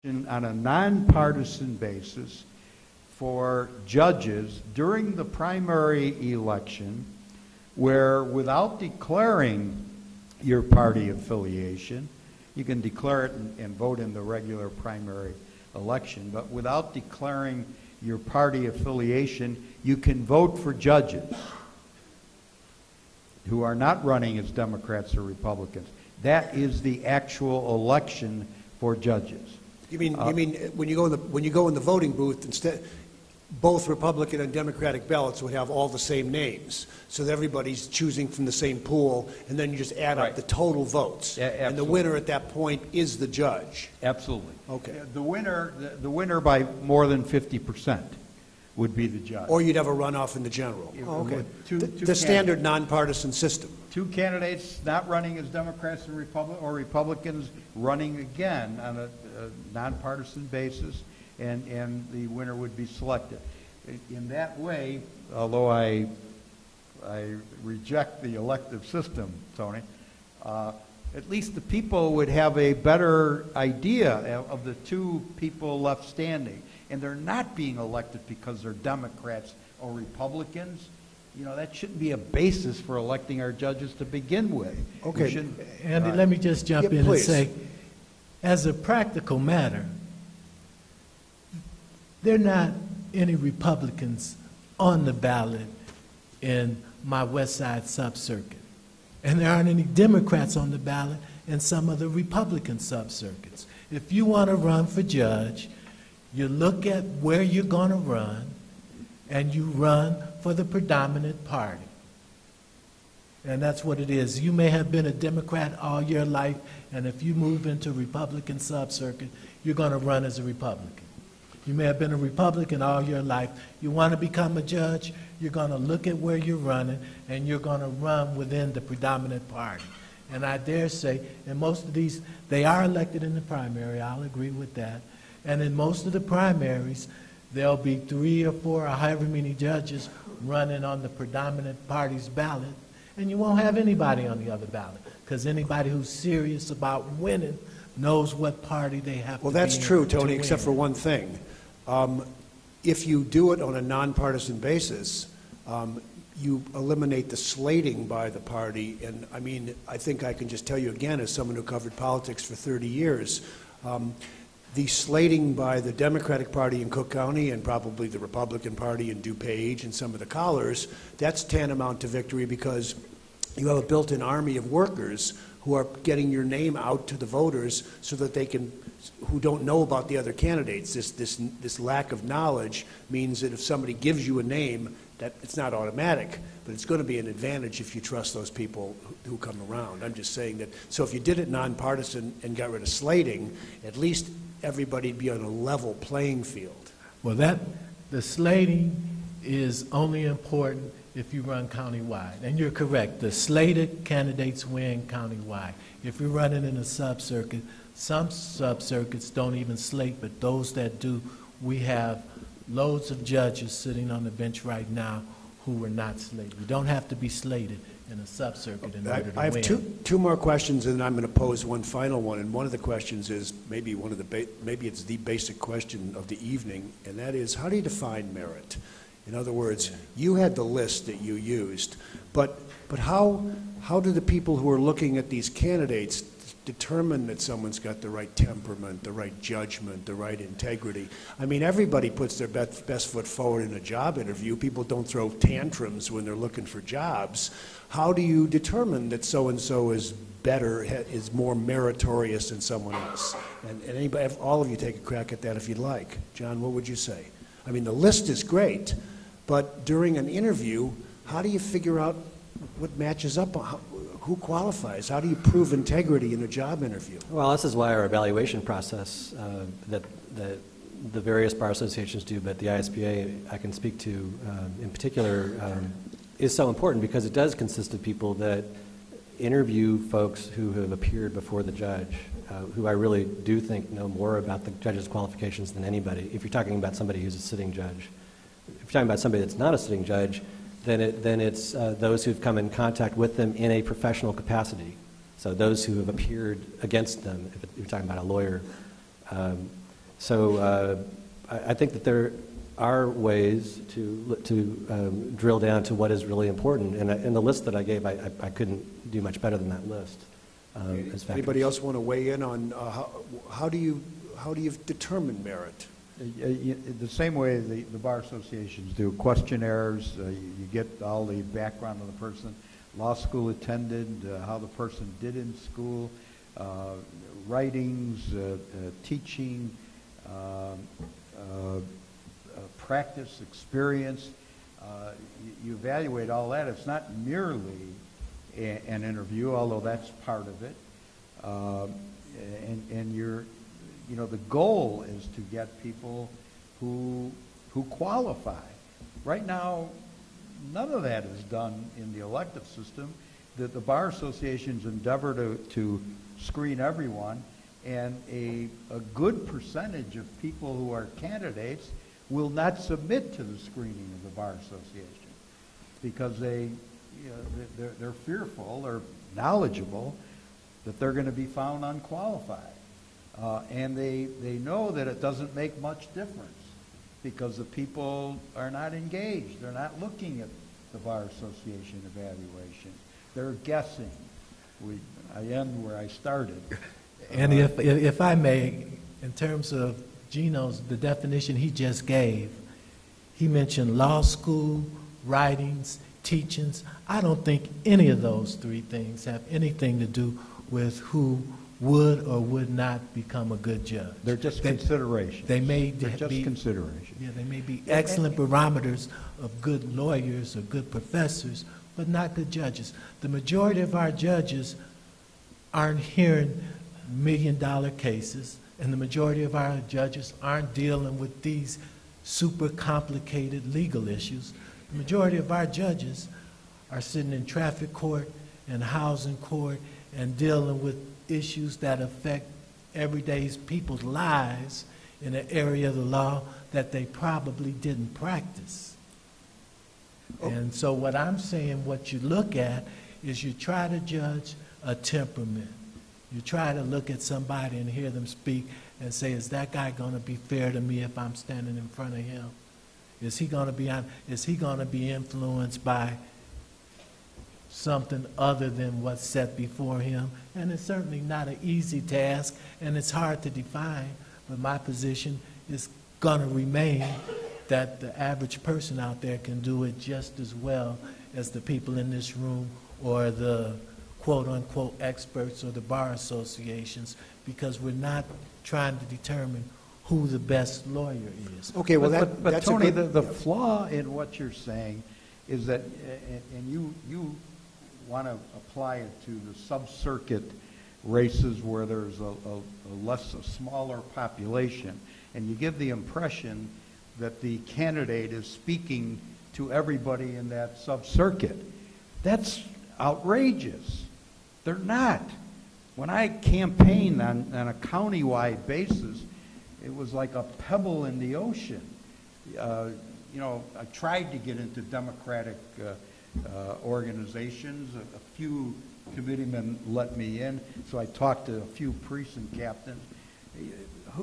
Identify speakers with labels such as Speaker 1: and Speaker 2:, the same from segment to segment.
Speaker 1: on a nonpartisan basis for judges during the primary election, where without declaring your party affiliation, you can declare it and vote in the regular primary election, but without declaring your party affiliation, you can vote for judges who are not running as Democrats or Republicans. That is the actual election for judges.
Speaker 2: You mean when you go in the voting booth, instead, both Republican and Democratic ballots would have all the same names, so that everybody's choosing from the same pool, and then you just add up the total votes, and the winner at that point is the judge.
Speaker 1: Absolutely.
Speaker 2: Okay.
Speaker 1: The winner by more than 50% would be the judge.
Speaker 2: Or you'd have a runoff in the general. Oh, okay. The standard nonpartisan system. Two
Speaker 1: candidates not running as Democrats and Republicans running again on a nonpartisan basis, and the winner would be selected. In that way, although I reject the elective system, Tony, at least the people would have a better idea of the two people left standing. And they're not being elected because they're Democrats or Republicans. You know, that shouldn't be a basis for electing our judges to begin with.
Speaker 3: Okay. Andy, let me just jump in and say, as a practical matter, there are not any Republicans on the ballot in my West Side sub-circuit. And there aren't any Democrats on the ballot in some of the Republican sub-circuits. If you want to run for judge, you look at where you're going to run, and you run for the predominant party. And that's what it is. You may have been a Democrat all your life, and if you move into Republican sub-circuit, you're going to run as a Republican. You may have been a Republican all your life. You want to become a judge, you're going to look at where you're running, and you're going to run within the predominant party. And I dare say, in most of these, they are elected in the primary, I'll agree with that. And in most of the primaries, there'll be 3 or 4 or however many judges running on the predominant party's ballot, and you won't have anybody on the other ballot, because anybody who's serious about winning knows what party they have to be in.
Speaker 2: Well, that's true, Tony, except for one thing. If you do it on a nonpartisan basis, you eliminate the slating by the party. And I mean, I think I can just tell you again, as someone who covered politics for 30 years, the slating by the Democratic Party in Cook County and probably the Republican Party in DuPage and some of the collars, that's tantamount to victory, because you have a built-in army of workers who are getting your name out to the voters so that they can, who don't know about the other candidates. This lack of knowledge means that if somebody gives you a name, that it's not automatic, but it's going to be an advantage if you trust those people who come around. I'm just saying that, so if you did it nonpartisan and got rid of slating, at least everybody'd be on a level playing field.
Speaker 3: Well, the slating is only important if you run countywide. And you're correct, the slated candidates win countywide. If you're running in a sub-circuit, some sub-circuits don't even slate, but those that do, we have loads of judges sitting on the bench right now who were not slated. You don't have to be slated in a sub-circuit in order to win.
Speaker 2: I have two more questions, and I'm going to pose one final one. And one of the questions is maybe it's the basic question of the evening, and that is, how do you define merit? In other words, you had the list that you used, but how do the people who are looking at these candidates determine that someone's got the right temperament, the right judgment, the right integrity? I mean, everybody puts their best foot forward in a job interview. People don't throw tantrums when they're looking for jobs. How do you determine that so-and-so is better, is more meritorious than someone else? And anybody, all of you take a crack at that if you'd like. John, what would you say? I mean, the list is great, but during an interview, how do you figure out what matches up? Who qualifies? How do you prove integrity in a job interview?
Speaker 4: Well, this is why our evaluation process that the various bar associations do, but the ISBA I can speak to in particular, is so important, because it does consist of people that interview folks who have appeared before the judge, who I really do think know more about the judge's qualifications than anybody. If you're talking about somebody who's a sitting judge. If you're talking about somebody that's not a sitting judge, then it's those who've come in contact with them in a professional capacity. So those who have appeared against them, if you're talking about a lawyer. So I think that there are ways to drill down to what is really important. And in the list that I gave, I couldn't do much better than that list.
Speaker 2: Anybody else want to weigh in on how do you determine merit?
Speaker 1: The same way the bar associations do, questionnaires, you get all the background of the person, law school attended, how the person did in school, writings, teaching, practice, experience. You evaluate all that. It's not merely an interview, although that's part of it. And the goal is to get people who qualify. Right now, none of that is done in the elective system. The bar associations endeavor to screen everyone, and a good percentage of people who are candidates will not submit to the screening of the bar association because they're fearful or knowledgeable that they're going to be found unqualified. And they know that it doesn't make much difference because the people are not engaged. They're not looking at the bar association evaluation. They're guessing. I end where I started.
Speaker 3: And if I may, in terms of Gino's, the definition he just gave, he mentioned law school, writings, teachings. I don't think any of those three things have anything to do with who would or would not become a good judge.
Speaker 1: They're just considerations.
Speaker 3: They may
Speaker 1: They're
Speaker 3: be
Speaker 1: considerations.
Speaker 3: Yeah, they may be excellent barometers of good lawyers or good professors, but not good judges. The majority of our judges aren't hearing million-dollar cases, and the majority of our judges aren't dealing with these super complicated legal issues. The majority of our judges are sitting in traffic court and housing court and dealing with issues that affect everyday people's lives in an area of the law that they probably didn't practice. And so what I'm saying, what you look at is you try to judge a temperament. You try to look at somebody and hear them speak and say, is that guy going to be fair to me if I'm standing in front of him? Is he going to be influenced by something other than what's set before him? And it's certainly not an easy task, and it's hard to define, but my position is going to remain that the average person out there can do it just as well as the people in this room or the quote-unquote experts or the bar associations, because we're not trying to determine who the best lawyer is.
Speaker 2: Okay, well,
Speaker 1: but
Speaker 2: that's
Speaker 1: Tony,
Speaker 2: a good,
Speaker 1: the flaw in what you're saying is that, and you want to apply it to the sub-circuit races where there's a smaller population, and you give the impression that the candidate is speaking to everybody in that sub-circuit. That's outrageous. They're not. When I campaigned on a county-wide basis, it was like a pebble in the ocean. I tried to get into Democratic organizations. A few committeemen let me in, so I talked to a few precinct captains.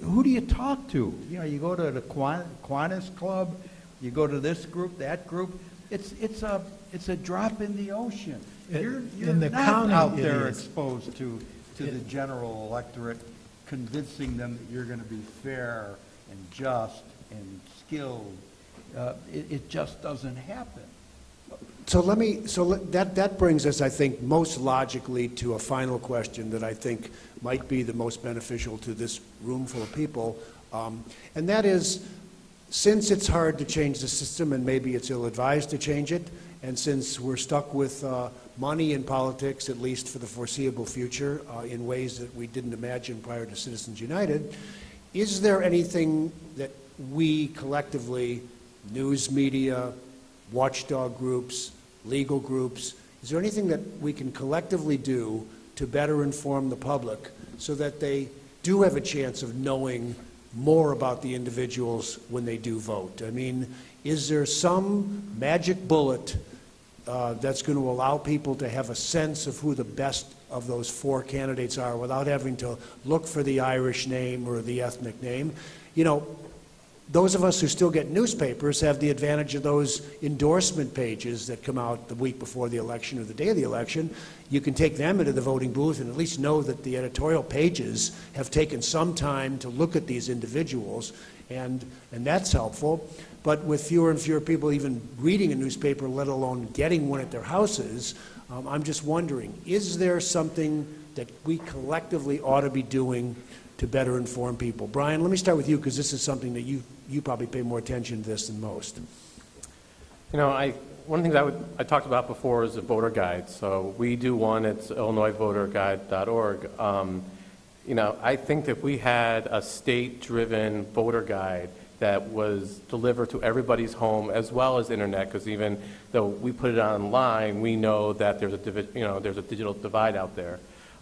Speaker 1: Who do you talk to? You go to the Kiwanis Club, you go to this group, that group. It's a drop in the ocean. You're not out there exposed to the general electorate, convincing them that you're going to be fair and just and skilled. It just doesn't happen.
Speaker 2: So that brings us, I think, most logically to a final question that I think might be the most beneficial to this room full of people, and that is, since it's hard to change the system and maybe it's ill-advised to change it, and since we're stuck with money in politics, at least for the foreseeable future, in ways that we didn't imagine prior to Citizens United, is there anything that we collectively, news media, watchdog groups, legal groups, is there anything that we can collectively do to better inform the public so that they do have a chance of knowing more about the individuals when they do vote? I mean, is there some magic bullet that's going to allow people to have a sense of who the best of those 4 candidates are without having to look for the Irish name or the ethnic name. You know, those of us who still get newspapers have the advantage of those endorsement pages that come out the week before the election or the day of the election. You can take them into the voting booth and at least know that the editorial pages have taken some time to look at these individuals, and that's helpful. But with fewer and fewer people even reading a newspaper, let alone getting one at their houses, I'm just wondering, is there something that we collectively ought to be doing to better inform people? Brian, let me start with you, because this is something that you probably pay more attention to this than most.
Speaker 5: You know, one of the things I talked about before is a voter guide. So we do one. It's illinoisvoterguide.org. You know, I think that if we had a state-driven voter guide that was delivered to everybody's home as well as internet, because even though we put it online, we know that there's a digital divide out there.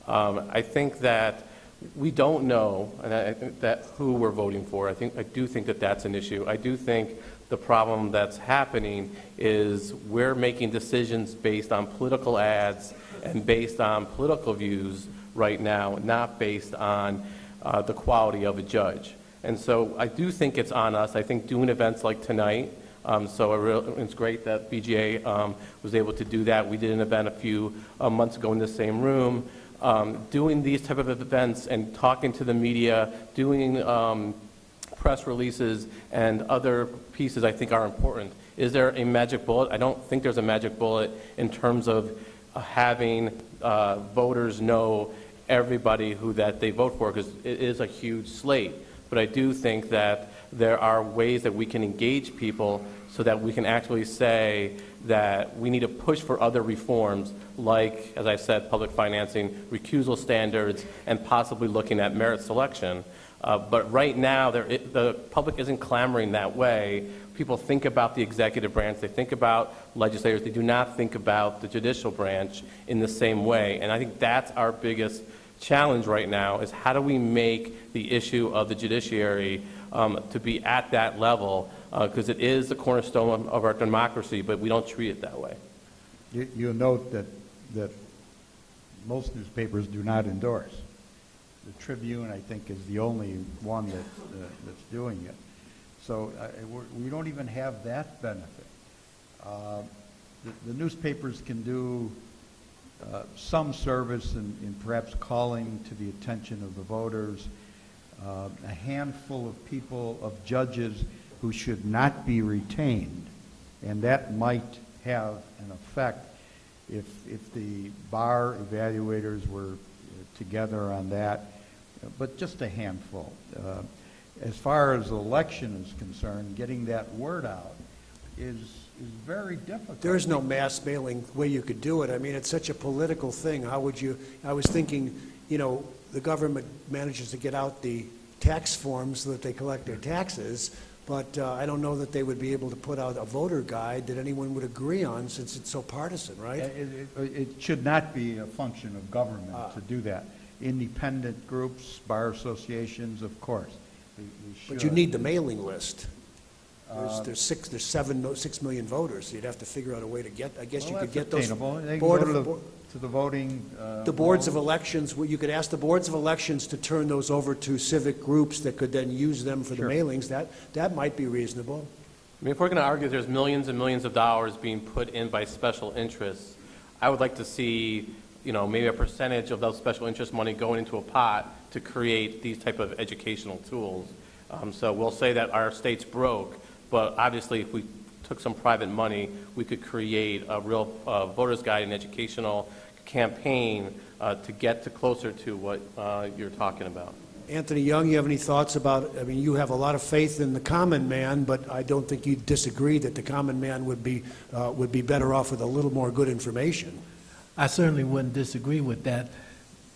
Speaker 5: I think that we don't know that who we're voting for. I do think that that's an issue. I do think the problem that's happening is we're making decisions based on political ads and based on political views right now, not based on the quality of a judge. And so I do think it's on us. I think doing events like tonight, it's great that BGA was able to do that. We did an event a few months ago in the same room. Doing these type of events and talking to the media, doing press releases and other pieces I think are important. Is there a magic bullet? I don't think there's a magic bullet in terms of having voters know everybody that they vote for, because it is a huge slate. But I do think that there are ways that we can engage people so that we can actually say that we need to push for other reforms, like, as I said, public financing, recusal standards, and possibly looking at merit selection. But right now, the public isn't clamoring that way. People think about the executive branch, they think about legislators, they do not think about the judicial branch in the same way. And I think that's our biggest challenge right now, is how do we make the issue of the judiciary to be at that level, because it is the cornerstone of our democracy, but we don't treat it that way.
Speaker 1: You'll note that most newspapers do not endorse. The Tribune, I think, is the only one that's doing it. So we don't even have that benefit. The newspapers can do some service in perhaps calling to the attention of the voters a handful of people, of judges who should not be retained, and that might have an effect if the bar evaluators were together on that, but just a handful. As far as the election is concerned, getting that word out is very difficult.
Speaker 2: There's no mass mailing way you could do it. I mean, it's such a political thing. How would you, I was thinking, you know, the government manages to get out the tax forms so that they collect their taxes, but I don't know that they would be able to put out a voter guide that anyone would agree on, since it's so partisan, right?
Speaker 1: It should not be a function of government to do that. Independent groups, bar associations, of course.
Speaker 2: But you need the mailing list. There's 6 million voters, so you'd have to figure out a way to get, I guess you could get those.
Speaker 1: They can go to the voting.
Speaker 2: The boards of elections, you could ask the boards of elections to turn those over to civic groups that could then use them for the mailings. That might be reasonable.
Speaker 5: I mean, if we're going to argue there's millions and millions of dollars being put in by special interests, I would like to see, you know, maybe a percentage of those special interest money going into a pot to create these type of educational tools. So we'll say that our state's broke, but obviously if we took some private money, we could create a real voter's guide and educational campaign to get closer to what you're talking about.
Speaker 2: Anthony Young, you have any thoughts about, I mean, you have a lot of faith in the common man, but I don't think you disagree that the common man would be better off with a little more good information.
Speaker 3: I certainly wouldn't disagree with that,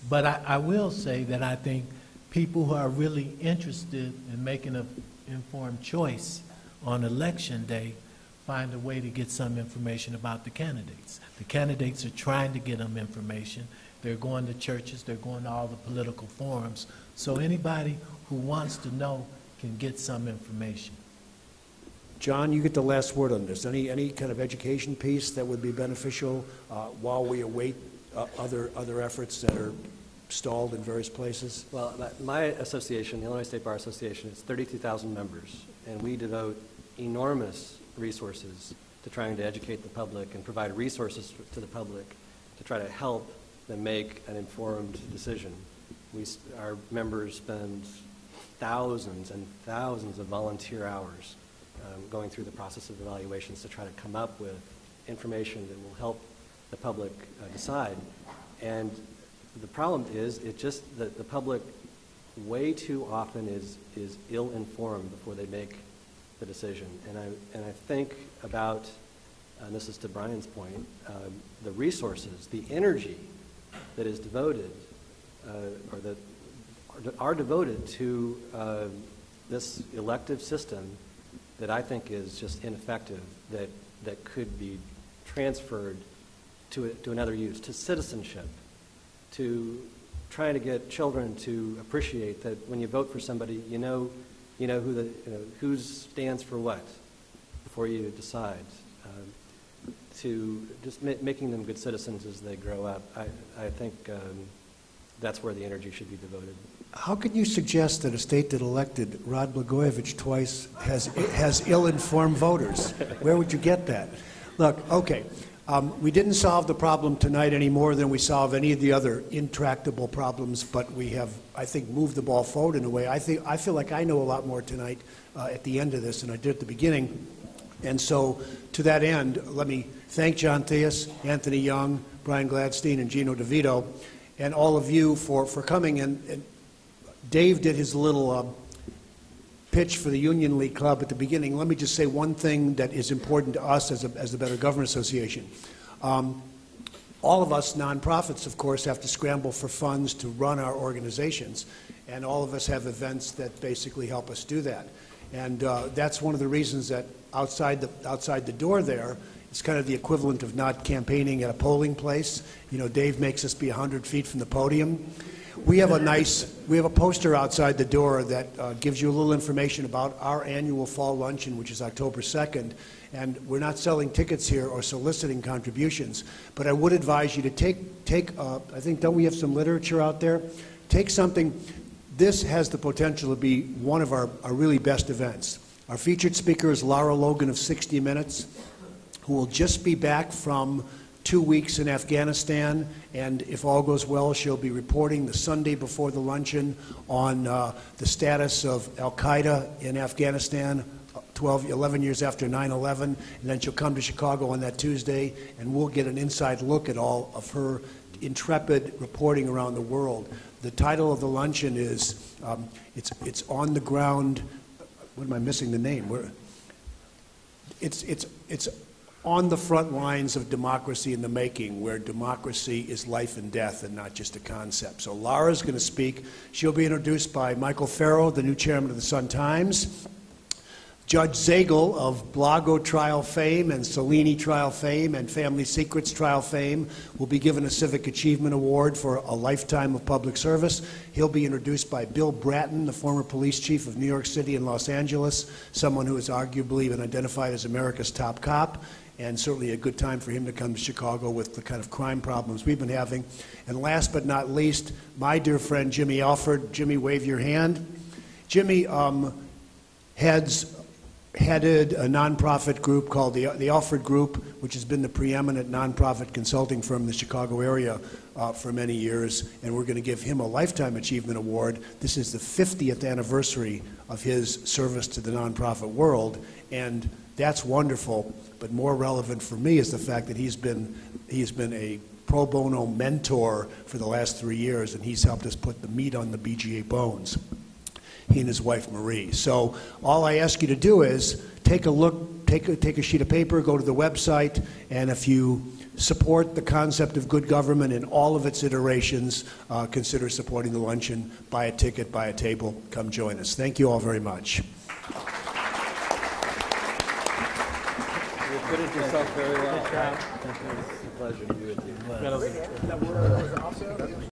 Speaker 3: but I will say that I think people who are really interested in making an informed choice on election day find a way to get some information about the candidates. The candidates are trying to get them information. They're going to churches, they're going to all the political forums. So anybody who wants to know can get some information.
Speaker 2: John, you get the last word on this. Any kind of education piece that would be beneficial while we await other efforts that are stalled in various places?
Speaker 4: Well, my association, the Illinois State Bar Association, is 32,000 members, and we devote enormous resources to trying to educate the public and provide resources to the public to try to help them make an informed decision. Our members spend thousands and thousands of volunteer hours going through the process of evaluations to try to come up with information that will help the public decide. And the problem is, it just that the public way too often is ill-informed before they make the decision. And I think about, and this is to Brian's point, the resources, the energy that is devoted, or that are devoted to this elective system that I think is just ineffective, that could be transferred to another use, to citizenship, to trying to get children to appreciate that when you vote for somebody, you know who stands for what before you decide. To just making them good citizens as they grow up. I think that's where the energy should be devoted.
Speaker 2: How can you suggest that a state that elected Rod Blagojevich twice has ill-informed voters? Where would you get that? Look, okay, we didn't solve the problem tonight any more than we solve any of the other intractable problems, but we have, I think, moved the ball forward in a way. I feel like I know a lot more tonight at the end of this than I did at the beginning. And so, to that end, let me thank John Thies, Anthony Young, Brian Gladstein, and Gino DiVito, and all of you for coming. And Dave did his little pitch for the Union League Club at the beginning. Let me just say one thing that is important to us as the Better Government Association. All of us nonprofits, of course, have to scramble for funds to run our organizations, and all of us have events that basically help us do that. And that's one of the reasons that outside the door there, it's kind of the equivalent of not campaigning at a polling place. You know, Dave makes us be 100 feet from the podium. We have a poster outside the door that gives you a little information about our annual fall luncheon, which is October 2nd. And we're not selling tickets here or soliciting contributions, but I would advise you to take I think, don't we have some literature out there? Take something. This has the potential to be one of our really best events. Our featured speaker is Lara Logan of 60 Minutes, who will just be back from 2 weeks in Afghanistan, and if all goes well, she'll be reporting the Sunday before the luncheon on the status of Al-Qaeda in Afghanistan 11 years after 9/11, and then she'll come to Chicago on that Tuesday, and we'll get an inside look at all of her intrepid reporting around the world. The title of the luncheon is, it's on the ground. What am I missing the name? It's on the front lines of democracy in the making, where democracy is life and death and not just a concept. So Lara's going to speak. She'll be introduced by Michael Farrow, the new chairman of the Sun-Times. Judge Zagel of Blago trial fame and Cellini trial fame and Family Secrets trial fame will be given a Civic Achievement Award for a lifetime of public service. He'll be introduced by Bill Bratton, the former police chief of New York City and Los Angeles, someone who has arguably been identified as America's top cop, and certainly a good time for him to come to Chicago with the kind of crime problems we've been having. And last but not least, my dear friend Jimmy Alford. Jimmy, wave your hand. Jimmy headed a nonprofit group called the Alford Group, which has been the preeminent nonprofit consulting firm in the Chicago area for many years, and we're going to give him a Lifetime Achievement Award. This is the 50th anniversary of his service to the nonprofit world, and that's wonderful, but more relevant for me is the fact that he's been a pro bono mentor for the last 3 years, and he's helped us put the meat on the BGA bones. He and his wife Marie. So all I ask you to do is take a look, take a sheet of paper, go to the website, and if you support the concept of good government in all of its iterations, consider supporting the luncheon. Buy a ticket, buy a table, come join us. Thank you all very much.
Speaker 4: You put it yourself very well.
Speaker 5: Good job.
Speaker 4: It's a pleasure to be with you.